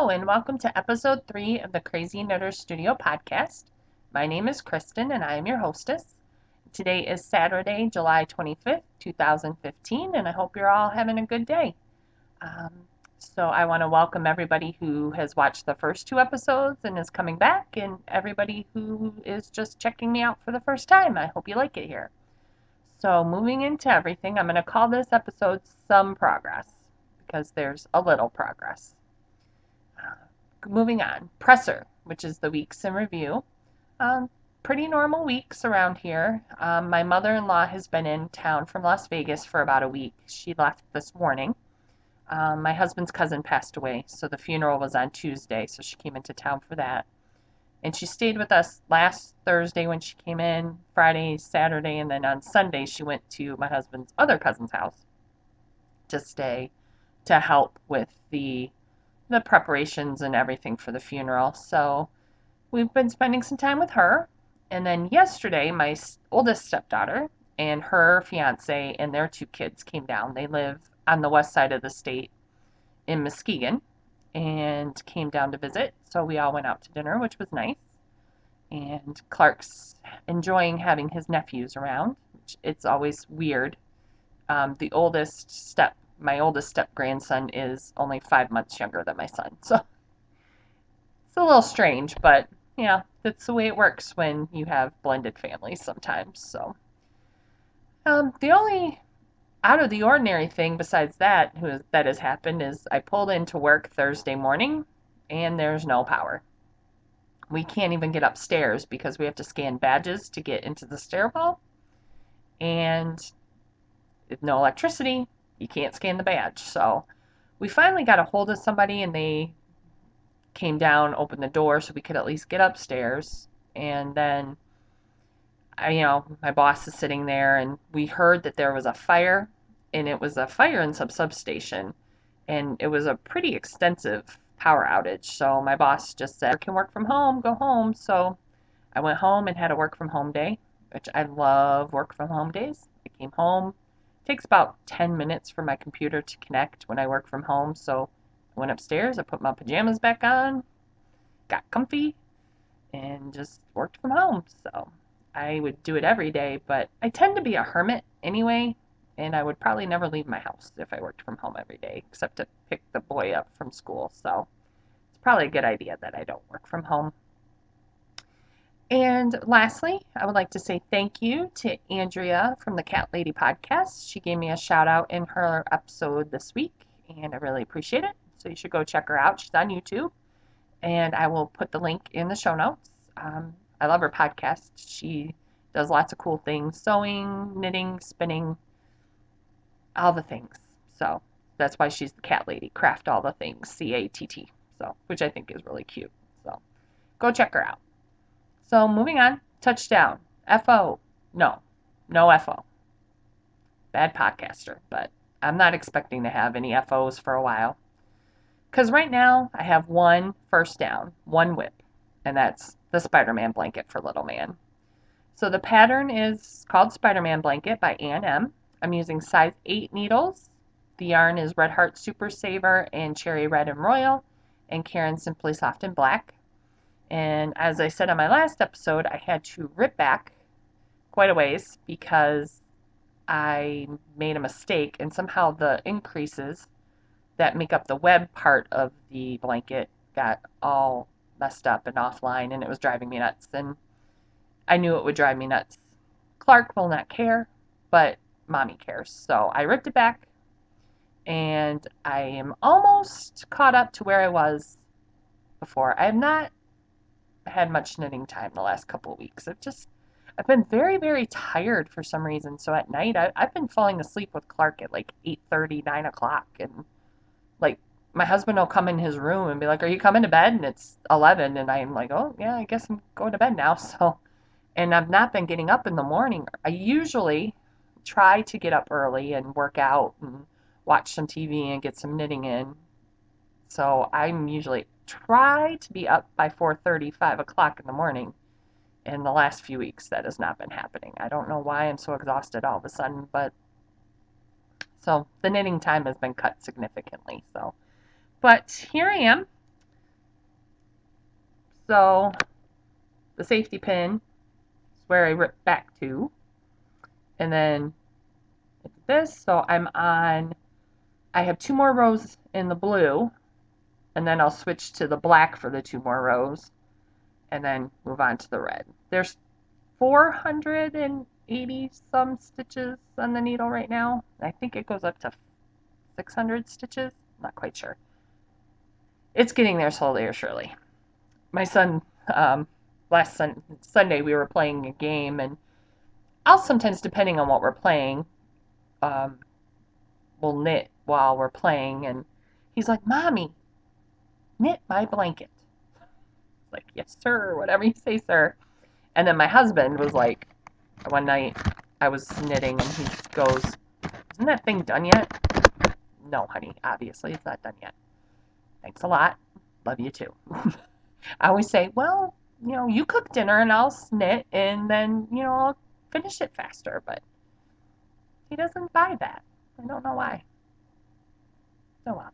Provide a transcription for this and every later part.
Hello, and welcome to episode 3 of the Crazy Knitter Studio podcast. My name is Kristen, and I am your hostess. Today is Saturday, July 25th, 2015, and I hope you're all having a good day. So I want to welcome everybody who has watched the first 2 episodes and is coming back, and everybody who is just checking me out for the first time. I hope you like it here. So moving into everything, I'm going to call this episode Some Progress, because there's a little progress. Moving on, Presser, which is the weeks in review. Pretty normal weeks around here. My mother-in-law has been in town from Las Vegas for about a week. She left this morning. My husband's cousin passed away, so the funeral was on Tuesday, so she came into town for that. And she stayed with us last Thursday when she came in, Friday, Saturday, and then on Sunday she went to my husband's other cousin's house to stay to help with the preparations and everything for the funeral. So we've been spending some time with her. And then yesterday, my oldest stepdaughter and her fiance and their 2 kids came down. They live on the west side of the state in Muskegon and came down to visit. So we all went out to dinner, which was nice. And Clark's enjoying having his nephews around, which it's always weird. My oldest step grandson is only 5 months younger than my son. So it's a little strange, but yeah, that's the way it works when you have blended families sometimes. So the only out of the ordinary thing besides that has happened is I pulled into work Thursday morning and there's no power. We can't even get upstairs because we have to scan badges to get into the stairwell. And with no electricity, you can't scan the badge. So we finally got a hold of somebody and they came down, opened the door so we could at least get upstairs. And then, my boss is sitting there and we heard that there was a fire, and it was a fire in some substation. And it was a pretty extensive power outage. So my boss just said, "I can work from home, go home." So I went home and had a work from home day, which I love work from home days. I came home. It takes about 10 minutes for my computer to connect when I work from home. So I went upstairs, I put my pajamas back on, got comfy, and just worked from home. So I would do it every day, but I tend to be a hermit anyway, and I would probably never leave my house if I worked from home every day, except to pick the boy up from school. So it's probably a good idea that I don't work from home. And lastly, I would like to say thank you to Andrea from the Cat Lady podcast. She gave me a shout out in her episode this week, and I really appreciate it. So you should go check her out. She's on YouTube, and I will put the link in the show notes. I love her podcast. She does lots of cool things: sewing, knitting, spinning, all the things. So that's why she's the Cat Lady. Craft all the things, CATT. So, which I think is really cute. So go check her out. So moving on, touchdown. FO. No FO. Bad podcaster, but I'm not expecting to have any FOs for a while. Because right now I have one first down, one whip, and that's the Spider-Man blanket for Little Man. So the pattern is called Spider-Man Blanket by Ann M. I'm using size 8 needles. The yarn is Red Heart Super Saver and Cherry Red and Royal, and Karen Simply Soft and Black. And as I said on my last episode, I had to rip back quite a ways because I made a mistake, and somehow the increases that make up the web part of the blanket got all messed up and offline, and it was driving me nuts. And I knew it would drive me nuts. Clark will not care, but Mommy cares. So I ripped it back, and I am almost caught up to where I was before. I have not had much knitting time the last couple of weeks. I've been very, very tired for some reason. So at night, I've been falling asleep with Clark at like 8:30, 9 o'clock. And like my husband will come in his room and be like, "Are you coming to bed?" And it's 11. And I'm like, "Oh, yeah, I guess I'm going to bed now." So, and I've not been getting up in the morning. I usually try to get up early and work out and watch some TV and get some knitting in. So I'm usually try to be up by 4:30, 5 o'clock in the morning. In the last few weeks, that has not been happening. I don't know why I'm so exhausted all of a sudden, but so the knitting time has been cut significantly. But here I am. So the safety pin is where I rip back to. And then this, so I have 2 more rows in the blue, and then I'll switch to the black for the 2 more rows, and then move on to the red. There's 480 some stitches on the needle right now. I think it goes up to 600 stitches. Not quite sure. It's getting there slowly or surely. My son, last Sunday, we were playing a game, and I'll sometimes, depending on what we're playing, we'll knit while we're playing, and he's like, "Mommy, knit my blanket." Like, "Yes, sir," whatever you say, sir. And then my husband was like, one night I was knitting, and he goes, "Isn't that thing done yet?" "No, honey, obviously it's not done yet." "Thanks a lot. Love you too." I always say, "Well, you cook dinner and I'll knit, and then, I'll finish it faster." But he doesn't buy that. I don't know why. Oh well.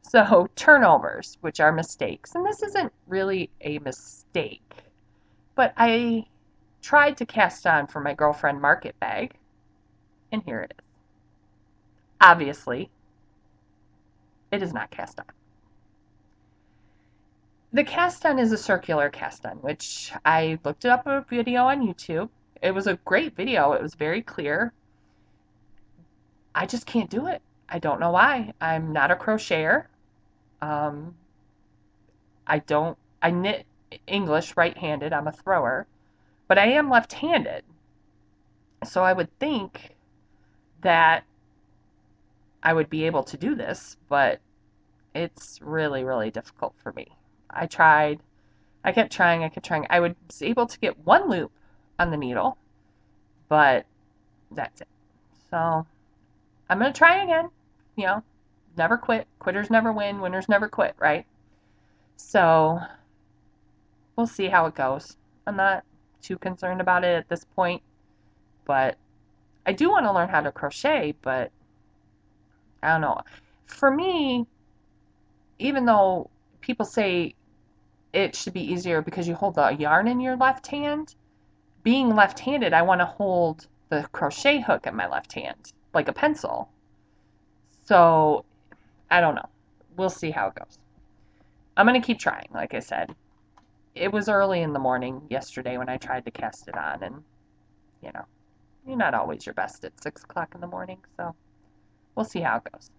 So turnovers, which are mistakes, and this isn't really a mistake, but I tried to cast on for my Grrlfriend Market Bag, and here it is. Obviously, it is not cast on. The cast on is a circular cast on, which I looked up a video on YouTube. It was a great video. It was very clear. I just can't do it. I don't know why. I'm not a crocheter. I knit English right-handed. I'm a thrower, but I am left-handed. So I would think that I would be able to do this, but it's really, really difficult for me. I tried. I kept trying. I was able to get 1 loop on the needle, but that's it. So I'm going to try again. Never quit. Quitters never win. Winners never quit, right? So we'll see how it goes. I'm not too concerned about it at this point, but I do want to learn how to crochet, but I don't know. For me, even though people say it should be easier because you hold the yarn in your left hand, being left-handed, I want to hold the crochet hook in my left hand, like a pencil. So I don't know. We'll see how it goes. I'm going to keep trying, like I said. It was early in the morning yesterday when I tried to cast it on, and, you're not always your best at 6 o'clock in the morning, so we'll see how it goes.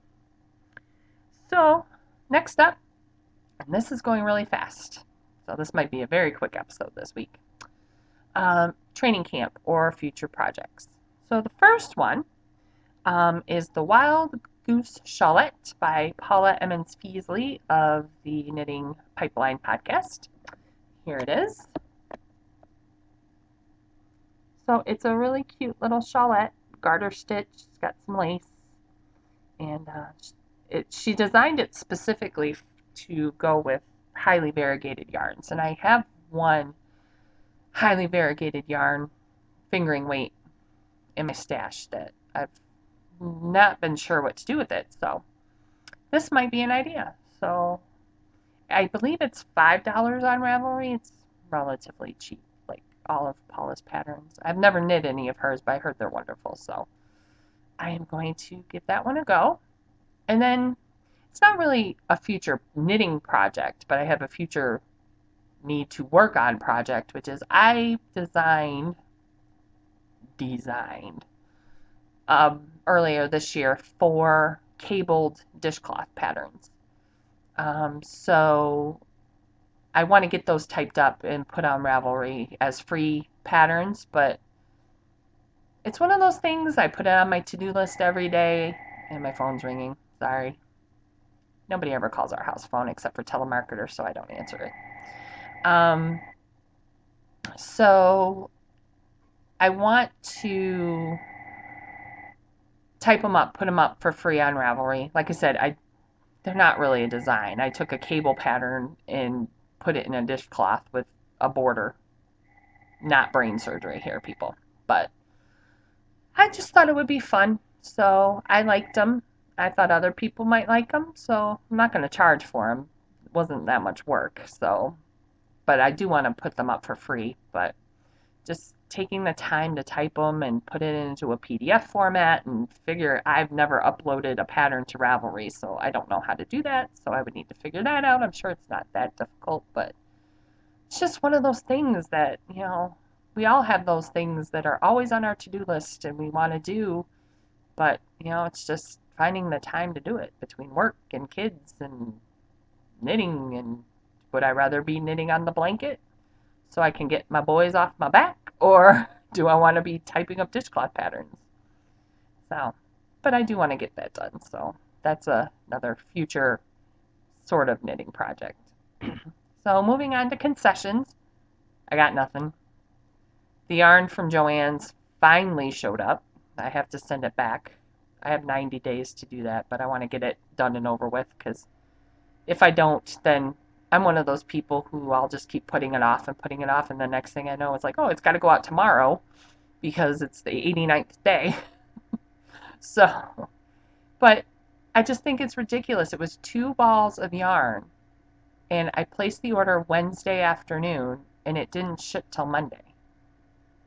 So, next up, and this is going really fast, so this might be a very quick episode this week, training camp or future projects. So the first one is the Wild Goose Shawlette by Paula Emons-Feessle of the Knitting Pipeline podcast. Here it is. So it's a really cute little shawlette, garter stitch. It's got some lace, and she designed it specifically to go with highly variegated yarns. And I have one highly variegated yarn fingering weight in my stash that I've not been sure what to do with it. So this might be an idea. So I believe it's $5 on Ravelry. It's relatively cheap, like all of Paula's patterns. I've never knit any of hers, but I heard they're wonderful. So I am going to give that one a go. And then it's not really a future knitting project, but I have a future need to work on project, which is I designed earlier this year 4 cabled dishcloth patterns. So I want to get those typed up and put on Ravelry as free patterns, but it's one of those things I put it on my to-do list every day, and my phone's ringing. Sorry. Nobody ever calls our house phone except for telemarketers, so I don't answer it. So I want to type them up, put them up for free on Ravelry. Like I said, they're not really a design. I took a cable pattern and put it in a dishcloth with a border. Not brain surgery here, people. But I just thought it would be fun. So I liked them. I thought other people might like them. So I'm not going to charge for them. It wasn't that much work. So but I do want to put them up for free. But just taking the time to type them and put it into a PDF format and figure I've never uploaded a pattern to Ravelry, so I don't know how to do that, so I would need to figure that out. I'm sure it's not that difficult, but it's just one of those things that, we all have those things that are always on our to-do list and we want to do, but, it's just finding the time to do it between work and kids and knitting. And would I rather be knitting on the blanket so I can get my boys off my back, or do I want to be typing up dishcloth patterns? So, but I do want to get that done, so that's another future sort of knitting project. So moving on to concessions, I got nothing. The yarn from Joann's finally showed up. I have to send it back. I have 90 days to do that, but I want to get it done and over with, because if I don't, then I'm one of those people who I'll just keep putting it off, and the next thing I know, it's like, oh, it's got to go out tomorrow because it's the 89th day. So, but I just think it's ridiculous. It was 2 balls of yarn, and I placed the order Wednesday afternoon, and it didn't ship till Monday.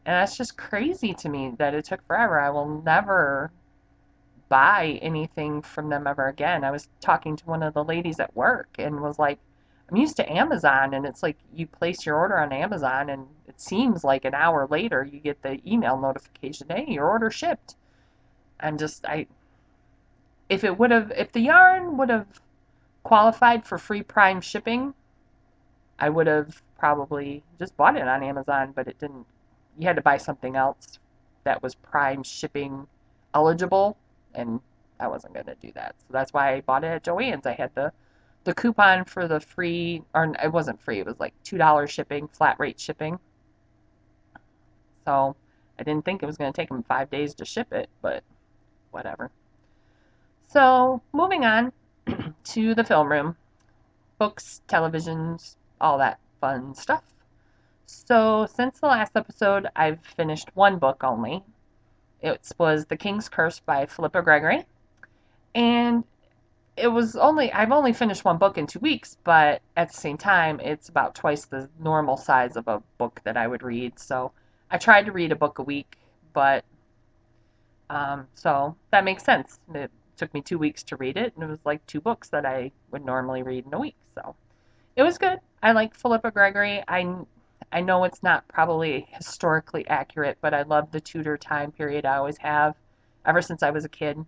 And that's just crazy to me that it took forever. I will never buy anything from them ever again. I was talking to one of the ladies at work and was like, I'm used to Amazon, and it's like you place your order on Amazon and it seems like an hour later you get the email notification, hey, your order shipped. And just if the yarn would have qualified for free Prime shipping, I would have probably just bought it on Amazon, but it didn't. You had to buy something else that was Prime shipping eligible, and I wasn't going to do that. So that's why I bought it at Joann's. I had the coupon for the free, or it wasn't free, it was like $2 shipping, flat rate shipping. So I didn't think it was going to take them 5 days to ship it, but whatever. So moving on to the film room. Books, televisions, all that fun stuff. So since the last episode, I've finished one book only. It was The King's Curse by Philippa Gregory. And I've only finished one book in 2 weeks, but at the same time, it's about twice the normal size of a book that I would read. So I tried to read a book a week, but so that makes sense. It took me 2 weeks to read it, and it was like 2 books that I would normally read in a week. So it was good. I like Philippa Gregory. I know it's not probably historically accurate, but I love the Tudor time period. I always have, ever since I was a kid.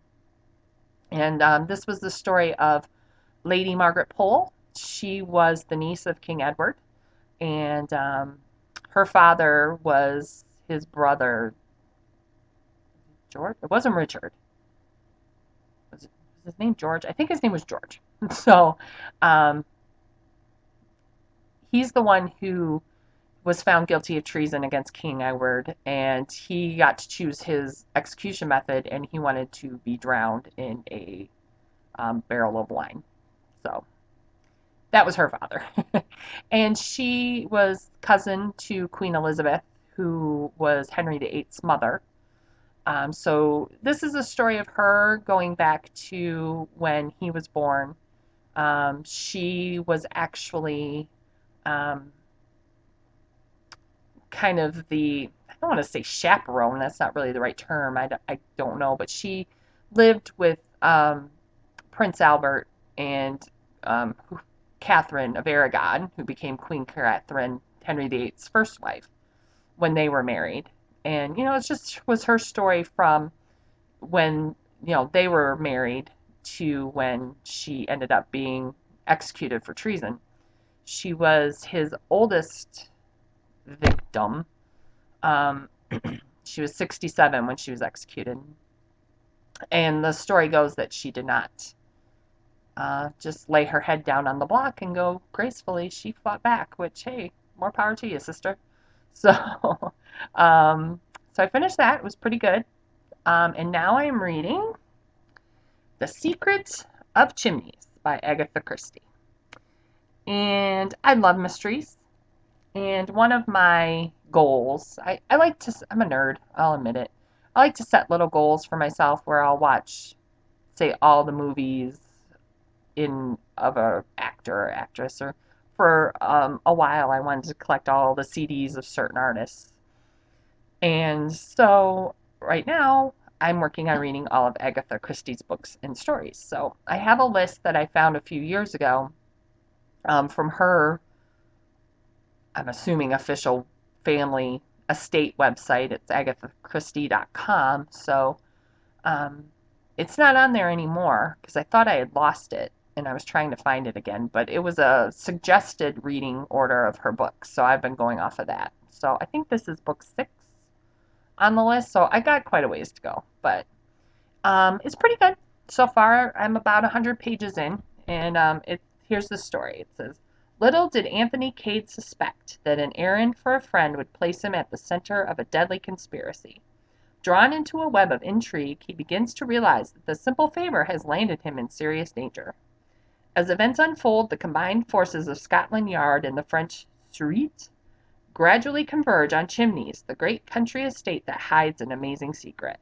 And this was the story of Lady Margaret Pole. She was the niece of King Edward, and her father was his brother, George. It wasn't Richard. Was his name George? I think his name was George. So he's the one who was found guilty of treason against King Edward, and he got to choose his execution method, and he wanted to be drowned in a barrel of wine. So that was her father. And she was cousin to Queen Elizabeth, who was Henry VIII's mother. So this is a story of her going back to when he was born. She was actually kind of I don't want to say chaperone, that's not really the right term, I don't know, but she lived with Prince Albert and Catherine of Aragon, who became Queen Catherine, Henry VIII's first wife, when they were married. And, it just was her story from when, they were married to when she ended up being executed for treason. She was his oldest victim. She was 67 when she was executed. And the story goes that she did not just lay her head down on the block and go gracefully. She fought back, which, hey, more power to you, sister. So, so I finished that. It was pretty good. And now I am reading The Secret of Chimneys by Agatha Christie. And I love mysteries. And one of my goals, I like to, I'm a nerd, I'll admit it. I like to set little goals for myself where I'll watch, say, all the movies of a actor or actress, or for a while I wanted to collect all the CDs of certain artists. And so right now I'm working on reading all of Agatha Christie's books and stories. So I have a list that I found a few years ago from her, I'm assuming, official family estate website. It's agathachristie.com. So um, it's not on there anymore because I thought I had lost it and I was trying to find it again. But it was a suggested reading order of her books. So I've been going off of that. So I think this is book 6 on the list. So I got quite a ways to go. But it's pretty good. So far, I'm about 100 pages in. And here's the story. It says, little did Anthony Cade suspect that an errand for a friend would place him at the center of a deadly conspiracy. Drawn into a web of intrigue, he begins to realize that the simple favor has landed him in serious danger. As events unfold, the combined forces of Scotland Yard and the French Sûreté gradually converge on Chimneys, the great country estate that hides an amazing secret.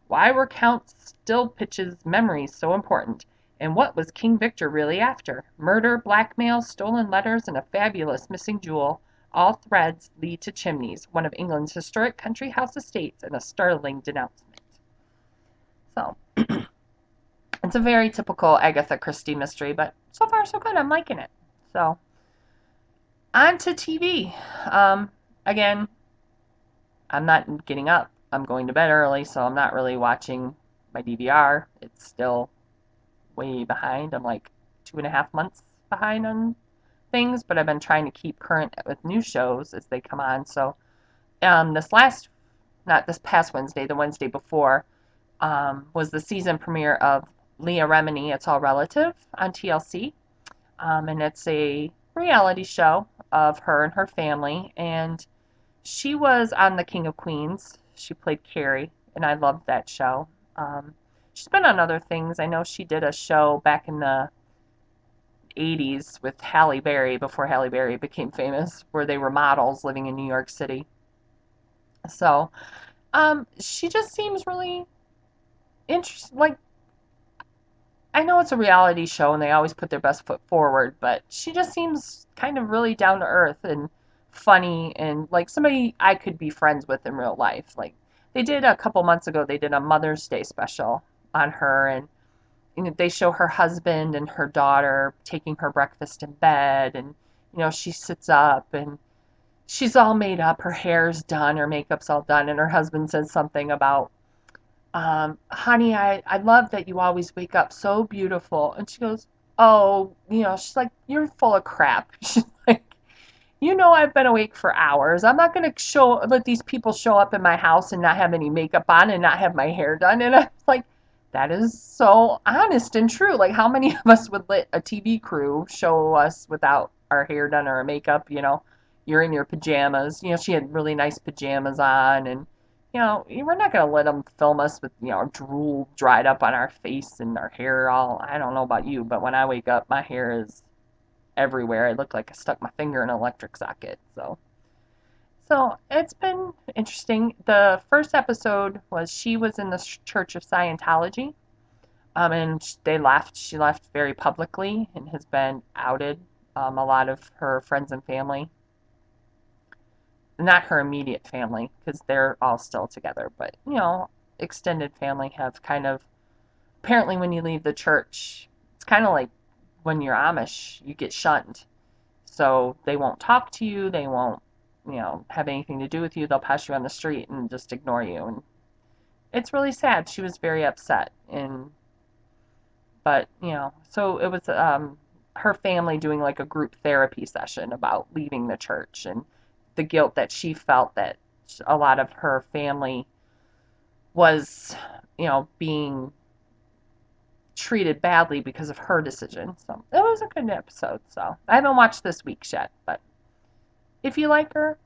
Why were Count Stilpitch's memories so important, and what was King Victor really after? Murder, blackmail, stolen letters, and a fabulous missing jewel. All threads lead to Chimneys, one of England's historic country house estates, and a startling denouncement. So, it's a very typical Agatha Christie mystery, but so far so good. I'm liking it. So, on to TV. Again, I'm not getting up. I'm going to bed early, so I'm not really watching my DVR. It's still way behind. I'm like 2.5 months behind on things, but I've been trying to keep current with new shows as they come on. So not this past Wednesday, the Wednesday before, was the season premiere of Leah Remini, It's All Relative on TLC. And it's a reality show of her and her family. And she was on The King of Queens. She played Carrie, and I loved that show. She's been on other things. I know she did a show back in the 80s with Halle Berry before Halle Berry became famous, where they were models living in New York City. So she just seems really interesting. Like, I know it's a reality show and they always put their best foot forward, but she just seems kind of really down to earth and funny and like somebody I could be friends with in real life. Like they did a couple months ago, they did a Mother's Day special on her, and they show her husband and her daughter taking her breakfast in bed, and she sits up and she's all made up, her hair's done, her makeup's all done, and her husband says something about honey, I love that you always wake up so beautiful. And she goes, oh, she's like, you're full of crap. She's like, I've been awake for hours. I'm not going to let these people show up in my house and not have any makeup on and not have my hair done. And I was like, that is so honest and true. Like, how many of us would let a TV crew show us without our hair done or our makeup? You're in your pajamas. She had really nice pajamas on, and we're not going to let them film us with, drool dried up on our face and our hair all, I don't know about you, but when I wake up, my hair is everywhere. I look like I stuck my finger in an electric socket. So it's been interesting. The first episode was she was in the Church of Scientology, and she left very publicly and has been outed. A lot of her friends and family, not her immediate family, because they're all still together, but extended family have kind of, apparently when you leave the church, it's kind of like when you're Amish, you get shunned. So they won't talk to you, they won't, have anything to do with you, they'll pass you on the street and just ignore you. And it's really sad. She was very upset. But so it was her family doing like a group therapy session about leaving the church and the guilt that she felt that a lot of her family was, being treated badly because of her decision. So it was a good episode. So I haven't watched this week's yet, but if you like her,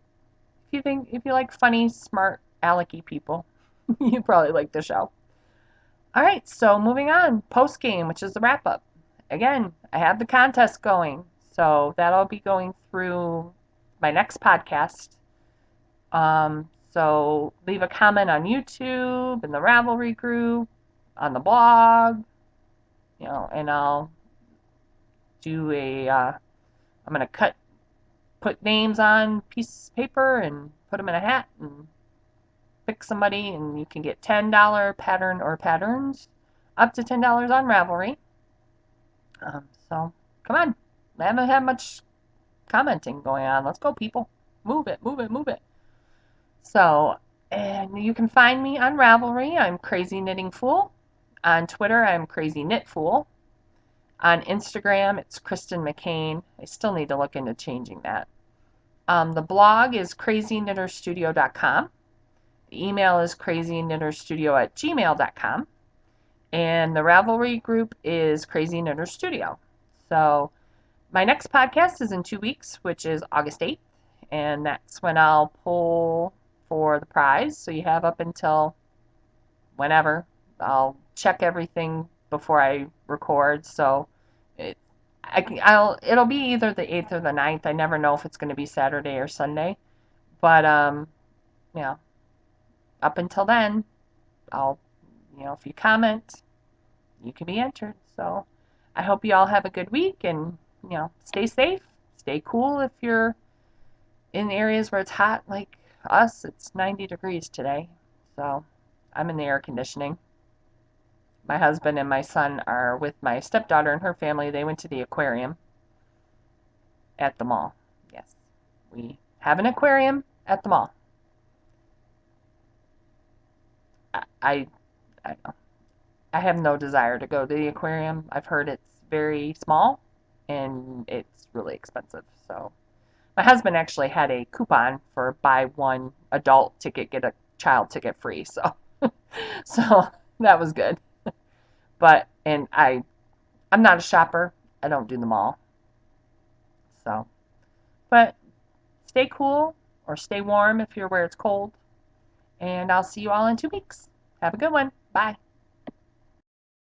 if you like funny, smart, alecky people, you probably like the show. All right, so moving on, post game, which is the wrap up. Again, I have the contest going, so that'll be going through my next podcast. So leave a comment on YouTube, in the Ravelry group, on the blog, and I'll do a I'm going to put names on pieces of paper and put them in a hat and pick somebody, and you can get $10 pattern or patterns, up to $10 on Ravelry. So come on. I haven't had much commenting going on. Let's go, people. Move it, move it, move it. So, and you can find me on Ravelry. I'm CrazyKnittingFool. On Twitter, I'm CrazyKnitFool. On Instagram, it's KristynMcCain. I still need to look into changing that. The blog is crazyknitterstudio.com. The email is crazyknitterstudio@gmail.com. And the Ravelry group is Crazy Knitter Studio. So my next podcast is in 2 weeks, which is August 8th. And that's when I'll pull for the prize. So you have up until whenever. I'll check everything before I record. So it'll be either the 8th or the 9th. I never know if it's going to be Saturday or Sunday. But, yeah, up until then, if you comment, you can be entered. So I hope you all have a good week and, stay safe, stay cool if you're in areas where it's hot like us. It's 90 degrees today. So I'm in the air conditioning. My husband and my son are with my stepdaughter and her family. They went to the aquarium at the mall. Yes, we have an aquarium at the mall. I don't know. I have no desire to go to the aquarium. I've heard it's very small and it's really expensive. So my husband actually had a coupon for buy one adult ticket, get a child ticket free. So so that was good. But I'm not a shopper. I don't do the mall. So, but stay cool or stay warm if you're where it's cold. And I'll see you all in 2 weeks. Have a good one. Bye.